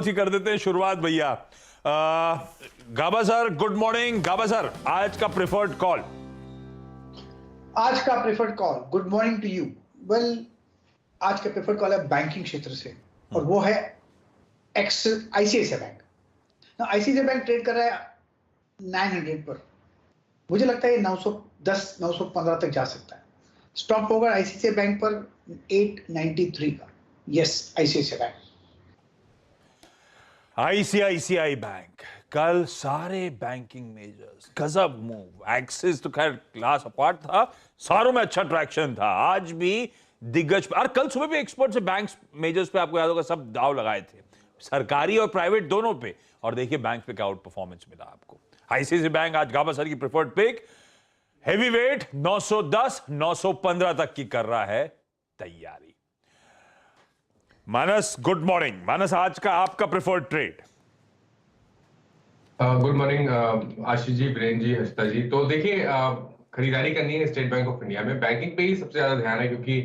सी कर देते हैं शुरुआत भैया। Gaba sir good morning. Gaba sir आज का प्रेफर्ड कॉल। आज का preferred call, good morning to you. Well, आज का प्रेफर्ड कॉल है बैंकिंग क्षेत्र से और वो है आईसीआईसीआई बैंक। ना आईसीआईसीआई बैंक ट्रेड कर रहा है 900 पर। मुझे लगता है ये 910 915 तक जा सकता है। स्टॉप होगा आईसीआईसीआई बैंक पर 893 का। Yes, ICICI bank. ICICI bank कल सारे बैंकिंग मेजर्स गजब मूव। एक्सिस तो खैर क्लास अपार्ट था, सारों में अच्छा ट्रैक्शन था। आज भी दिग्गज और कल सुबह भी एक्सपर्ट से बैंक मेजर्स पे आपको याद होगा सब दाव लगाए थे, सरकारी और प्राइवेट दोनों पे। और देखिए बैंक पे क्या आउट परफॉर्मेंस मिला आपको। आईसीआईसीआई बैंक आज गाबा सर की प्रेफर्ड पिक हैवी वेट 910 915 तक की कर रहा है तैयारी। मानस गुड मॉर्निंग। मानस आज का आपका preferred trade. Good morning Ashish ji, Virendra ji, Harshita जी। तो देखिए खरीदारी करनी है स्टेट बैंक ऑफ इंडिया में। बैंकिंग पे ही सबसे ज्यादा ध्यान है क्योंकि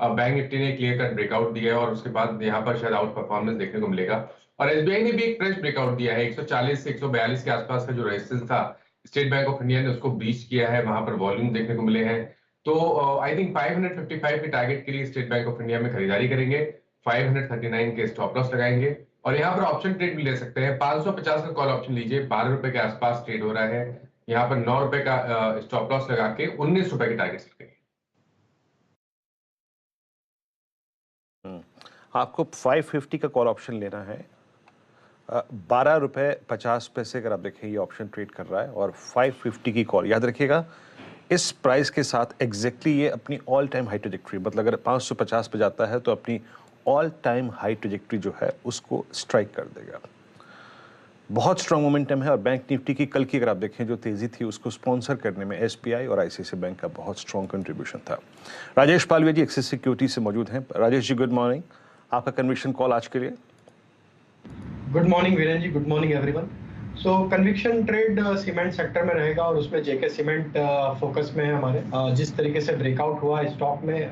बैंक निफ्टी ने क्लियर कट ब्रेकआउट दिया है और उसके बाद यहाँ पर शायद आउट परफॉर्मेंस देखने को मिलेगा। और एसबीआई ने भी एक फ्रेश ब्रेकआउट दिया है। 140 से 142 के आसपास का जो रेजिस्टेंस था स्टेट बैंक ऑफ इंडिया ने उसको ब्रीच किया है, वहां पर वॉल्यूम देखने को मिले हैं। तो आई थिंक 555 के टारगेट के लिए स्टेट बैंक ऑफ इंडिया में खरीदारी करेंगे। 539 के स्टॉप लॉस लगाएंगे और यहाँ पर ऑप्शन ट्रेड भी ले सकते हैं। 550 का कॉल ऑप्शन लीजिए, 12 रुपए के आसपास ट्रेड हो रहा है। यहाँ पर 9 रुपए का स्टॉप लॉस लगा के 19 रुपए के टारगेट लगाएंगे। आपको 550 का कॉल ऑप्शन लेना है। 12 रुपए 50 पैसे अगर आप देखें ये ऑप्शन ट्रेड कर रहा है और 550 की कॉल। याद रखिएगा इस प्राइस के साथ एग्जैक्टली ये अपनी ऑल टाइम हाई ट्रेजेक्ट्री, मतलब अगर 550 पे जाता है तो अपनी ऑल टाइम हाई ट्रेजेक्ट्री जो है उसको स्ट्राइक कर देगा। बहुत स्ट्रांग मोमेंटम है और बैंक निफ्टी की कल की अगर आप देखें जो तेजी थी उसको स्पॉन्सर करने में एसबीआई और आईसीआईसीआई बैंक का बहुत स्ट्रांग कंट्रीब्यूशन था। राजेश पालवे जी एक्सिस सिक्योरिटी से मौजूद हैं। राजेश जी गुड मॉर्निंग, आपका कन्विक्शन कॉल आज के लिए। Good morning Virendra ji, good morning everyone. सो कन्विक्शन ट्रेड सीमेंट सेक्टर में रहेगा और उसमें जेके सीमेंट फोकस में है हमारे। जिस तरीके से ब्रेकआउट हुआ है स्टॉक में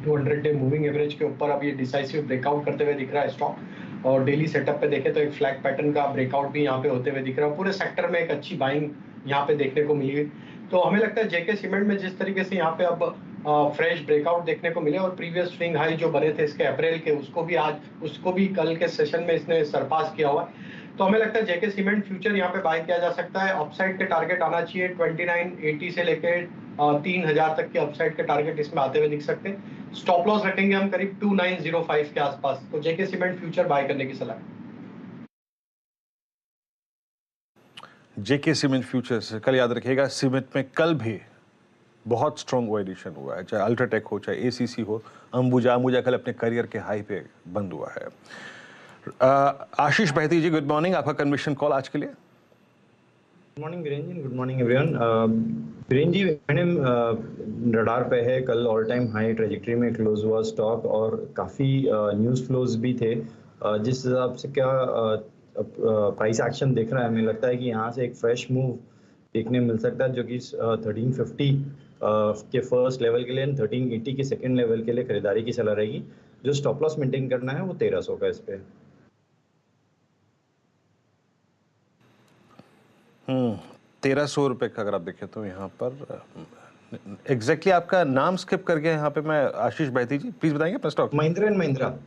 200 डे मूविंग एवरेज के ऊपर, अब ये डिसाइसिव ब्रेकआउट करते हुए दिख रहा है स्टॉक। और डेली सेटअप पे देखें तो एक फ्लैग पैटर्न का ब्रेकआउट भी यहाँ पे होते हुए दिख रहा है। पूरे सेक्टर में एक अच्छी बाइंग यहाँ पे देखने को मिली। तो हमें लगता है जेके सीमेंट में जिस तरीके से यहाँ पे अब फ्रेश ब्रेकआउट देखने को मिले और प्रीवियस स्विंग हाई जो बने थे इसके अप्रैल के, उसको भी कल के सेशन में इसने सरपास किया हुआ है। तो हमें लगता है जेके सीमेंट फ्यूचर यहाँ पे बाय किया जा सकता है। अपसाइड के टारगेट आना चाहिए 2980 से लेकर 3000 तक के अपसाइड के टारगेट इसमें आते हुए दिख सकते हैं। स्टॉप लॉस रखेंगे हम करीब 2905 के आसपास। तो जेके सीमेंट फ्यूचर बाय करने की सलाह। जेके सीमेंट फ्यूचर्स कल याद रखिएगा, सीमेंट में कल भी बहुत स्ट्रॉन्ग वाइलेशन हुआ है, चाहे अल्ट्राटेक हो चाहे एसीसी हो। अंबुजा कल अपने करियर के हाई पे बंद हुआ है। आशीष बहती जी गुड मॉर्निंग, आपका कन्विक्शन कॉल आज के लिए। Good morning Virendra ji, good morning everyone. Virendra ji मैंने रडार पे है, कल ऑल टाइम हाई ट्रेजेक्ट्री में क्लोज हुआ स्टॉक और काफ़ी न्यूज़ फ्लोज भी थे। जिस हिसाब से क्या प्राइस एक्शन दिख रहा है, हमें लगता है कि यहाँ से एक फ्रेश मूव देखने मिल सकता है जो कि 1350 के फर्स्ट लेवल के लिए 1380 के सेकेंड लेवल के लिए खरीदारी की सलाह रहेगी। जो स्टॉप लॉस मेंटेन करना है वो 1300 का इस पे। 1300 रुपए का अगर आप देखें तो यहाँ पर एग्जैक्टली आपका नाम स्किप कर गया यहाँ पे मैं। आशीष बहती जी प्लीज बताएंगे अपना stock. Mahindra and Mahindra.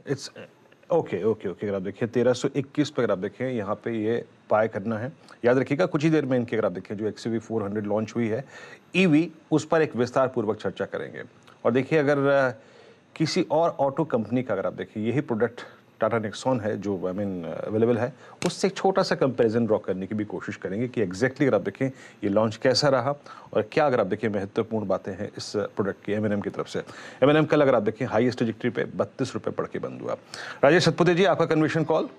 It's okay अगर आप देखें 1321 पे अगर आप देखें यहाँ पे ये बाय करना है। याद रखिएगा कुछ ही देर में इनकी अगर आप देखें जो XUV 400 लॉन्च हुई है ईवी, उस पर एक विस्तार पूर्वक चर्चा करेंगे। और देखिए अगर किसी और ऑटो कंपनी का अगर आप देखें यही प्रोडक्ट टाटा नेक्सॉन है जो अवेलेबल है, उससे एक छोटा सा कंपैरिजन ड्रॉ करने की भी कोशिश करेंगे कि एग्जैक्टली अगर आप देखें ये लॉन्च कैसा रहा और क्या अगर आप देखें महत्वपूर्ण बातें हैं इस प्रोडक्ट की M&M की तरफ से। M&M कल अगर आप देखें हाईएस्ट ट्रेजेक्ट्री पे 32 रुपए पड़ के बंद हुआ। राजेश सतपुते जी आपका conviction call.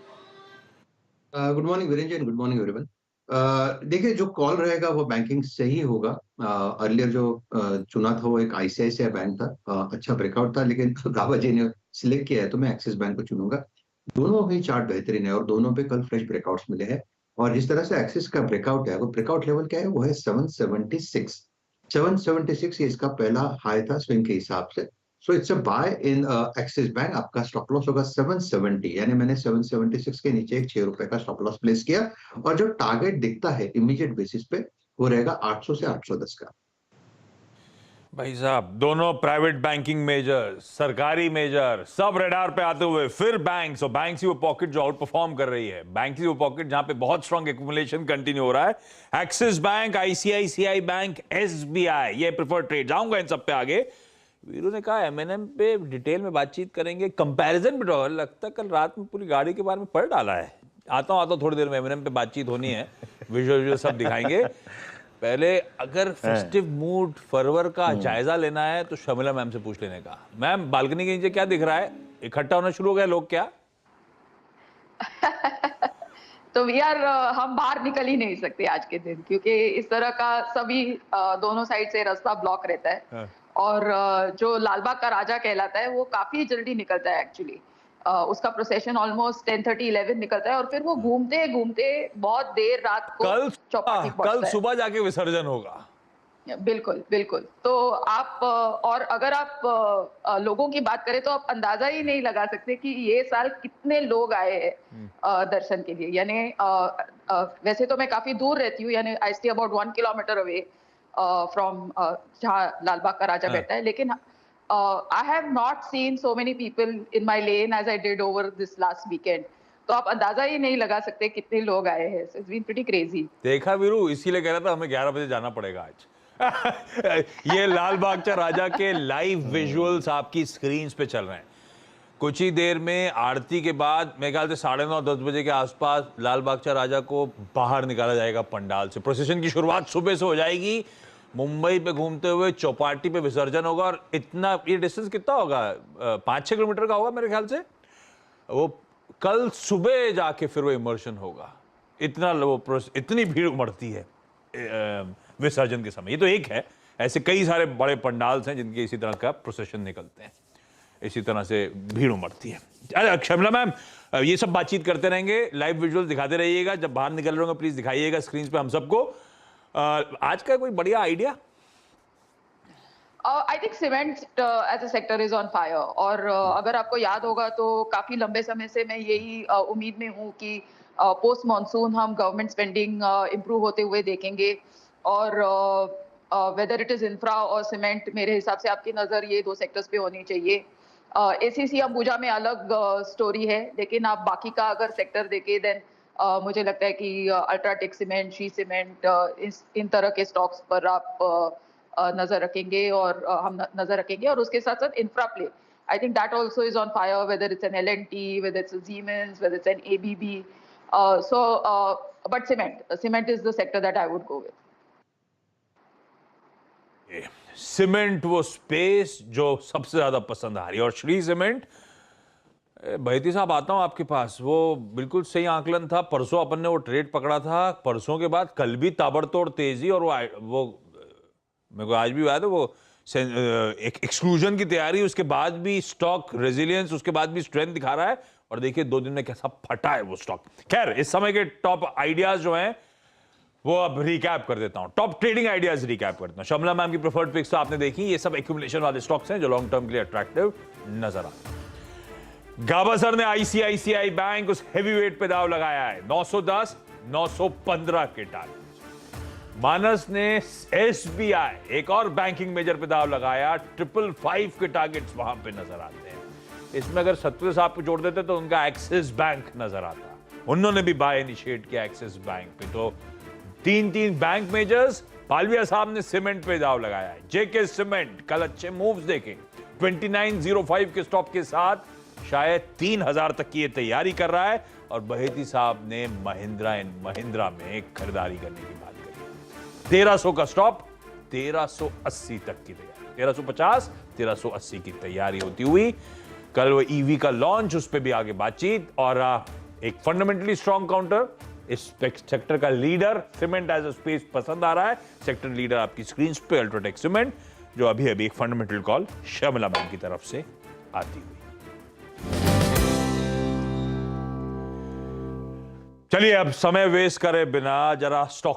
Good morning Virendra ji, good morning everyone. देखिए जो कॉल रहेगा वो बैंकिंग से ही होगा। अर्लियर जो चुना था वो एक आईसीआईसीआई बैंक था। अच्छा ब्रेकआउट था, लेकिन गाबा जी ने सिलेक्ट किया है तो मैं एक्सिस बैंक को चुनूंगा। दोनों ही चार्ट बेहतरीन है और दोनों पे कल फ्रेश ब्रेकआउट्स मिले हैं। और जिस तरह से एक्सिस का ब्रेकआउट है, वो ब्रेकआउट लेवल क्या है, वो है 776 ये इसका पहला हाई था स्विंग के हिसाब से। So it's a buy in Axis Bank. आपका स्टॉप लॉस होगा 770, यानी मैंने 776 के नीचे एक 6 रुपए का स्टॉप लॉस प्लेस किया, और जो टारगेट दिखता है इमीडिएट बेसिस पे वो रहेगा 800 से 810 का। भाई साहब, दोनों प्राइवेट बैंकिंग मेजर, सरकारी मेजर, सब रडार पे आते हुए फिर बैंक्स, और बैंक्स ही वो पॉकेट जो आउट परफॉर्म कर रही है, बैंक ही वो पॉकेट जहां पे बहुत स्ट्रॉन्ग एक्यूमुलेशन कंटिन्यू हो रहा है। Axis bank, ICICI bank, SBI, ये प्रेफर्ड ट्रेड। जाऊंगा इन सब पे आगे। वीरू ने कहा एमएनएम पे डिटेल में बातचीत करेंगे, कंपैरिजन भी होगा। लगता है कल रात में पूरी गाड़ी के बारे में पढ़ डाला है। आता हूं थोड़ी देर में, एमएनएम पे बातचीत होनी है, विजुअल सब दिखाएंगे। पहले अगर फेस्टिव मूड फरवर का जायजा लेना है तो शर्मिला मैम से पूछ लेने का। मैम, बालकनी के नीचे क्या दिख रहा है? इकट्ठा होना शुरू हो गया लोग क्या? तो यार हम बाहर निकल ही नहीं सकते आज के दिन, क्योंकि इस तरह का सभी दोनों साइड से रास्ता ब्लॉक रहता है। और जो लालबाग का राजा कहलाता है वो काफी जल्दी निकलता है एक्चुअली। उसका प्रोसेशन ऑलमोस्ट 10:30-11 निकलता है, और फिर वो घूमते घूमते बहुत देर रात को चौपाटी पहुंचता है। कल सुबह जाके विसर्जन होगा। बिल्कुल बिल्कुल। तो आप और अगर आप लोगों की बात करें तो आप अंदाजा ही नहीं लगा सकते कि ये साल कितने लोग आए हैं दर्शन के लिए। यानी वैसे तो मैं काफी दूर रहती हूँ, यानी I stay about 1 kilometre away from जहाँ लालबाग का राजा बैठा है, लेकिन I have not seen so many people in my lane as I did over this last weekend. तो आप अंदाजा ही नहीं लगा सकते कितने लोग आए हैं। It's been pretty crazy. देखा वीरू, इसीलिए कह रहा था हमें 11 बजे जाना पड़ेगा आज। ये लाल बागचा राजा के लाइव विजुअल्स आपकी स्क्रीन्स पे चल रहे हैं। कुछ ही देर में आरती के बाद मेरे ख्याल से 9:30-10 बजे के आसपास लाल बागचा राजा को बाहर निकाला जाएगा पंडाल से। प्रोसेशन की शुरुआत सुबह से हो जाएगी। मुंबई पे घूमते हुए चौपाटी पे विसर्जन होगा। और इतना, ये डिस्टेंस कितना होगा? 5-6 किलोमीटर का होगा मेरे ख्याल से। वो कल सुबह जाके फिर वो इमर्शन होगा। इतनी भीड़ उमड़ती है विसर्जन के समय। ये तो एक है, ऐसे कई सारे बड़े पंडाल्स हैं जिनके इसी तरह का प्रोसेशन निकलते हैं, इसी तरह से भीड़ उमड़ती है। अरे शर्मिला मैम, ये सब बातचीत करते रहेंगे, लाइव विजुअल दिखाते रहिएगा। जब बाहर निकल रहे होंगे प्लीज दिखाइएगा स्क्रीन पे हम सबको। आज का कोई बढ़िया idea? I think cement as a sector is on fire. और अगर आपको याद होगा तो काफी लंबे समय से मैं यही उम्मीद में हूँ कि पोस्ट मॉनसून हम गवर्नमेंट स्पेंडिंग इम्प्रूव होते हुए देखेंगे। और वेदर इट इज इंफ्रा और सीमेंट, मेरे हिसाब से आपकी नजर ये दो सेक्टर्स पे होनी चाहिए। एसीसी अंबुजा में अलग स्टोरी है, लेकिन आप बाकी का अगर सेक्टर देखें देन मुझे लगता है कि अल्ट्राटेक सीमेंट, शी सीमेंट, इन तरह के स्टॉक्स पर आप नजर रखेंगे, और हम नजर रखेंगे। और उसके साथ साथ infra play, I think that also is on fire, whether it's an L&T, whether it's Siemens, whether it's an ABB. But cement is the sector that I would go with. Cement वो space जो सबसे ज्यादा पसंद आ रही है। और Shri cement, बहती साहब आता हूं आपके पास। वो बिल्कुल सही आंकलन था। परसों अपन ने वो ट्रेड पकड़ा था, परसों के बाद कल भी ताबड़तोड़ तेजी। और वो मेरे को आज भी याद है, वो एक एक्सक्लूजन की तैयारी, उसके बाद भी स्टॉक रेजिलियंस, उसके बाद भी स्ट्रेंथ दिखा रहा है। और देखिए 2 दिन में कैसा फटा है वो स्टॉक। खैर, इस समय के टॉप आइडियाज जो हैं वो अब रिकैप कर देता हूं, टॉप ट्रेडिंग आइडियाज रिकैप करता हूं। शर्मिला मैम की प्रेफर्ड पिक्स तो आपने देखी। ये सब एक्यूमुलेशन वाले स्टॉक्स हैं जो लॉन्ग टर्म के लिए अट्रैक्टिव नजर आते हैं। गाभासर ने आईसीआईसीआई बैंक उस हेवीवेट पे दाव लगाया है, 910, 915 के टारगेट। मानस ने एसबीआई, एक और बैंकिंग मेजर पे दाव लगाया, 555 के टारगेट्स वहां पे नजर आते हैं। इसमें अगर सत्तर साहब को जोड़ देते तो उनका एक्सिस बैंक नजर आता। उन्होंने भी बाय इनिशिएट किया एक्सिस बैंक पे। तो 3 बैंक मेजर्स। पालविया साहब ने सीमेंट पे दाव लगाया है। जेके सीमेंट कल अच्छे मूव्स देखे, 2905 के स्टॉप के साथ शायद 3000 तक की ये तैयारी कर रहा है। और बहेती साहब ने महिंद्रा एंड महिंद्रा में खरीदारी करने की बात करी। 1300 का स्टॉप, 1380 तक की तैयारी, 1350, 1380 की तैयारी होती हुई। कल वो ईवी का लॉन्च, उस पर भी आगे बातचीत। और एक फंडामेंटली स्ट्रॉन्ग काउंटर, इस सेक्टर का leader cement as a space पसंद आ रहा है। सेक्टर लीडर आपकी स्क्रीन पे अल्ट्राटेक सीमेंट, जो अभी एक फंडामेंटल कॉल शर्मिला मैम की तरफ से आती हुई। चलिए अब समय वेस्ट करे बिना जरा स्टॉक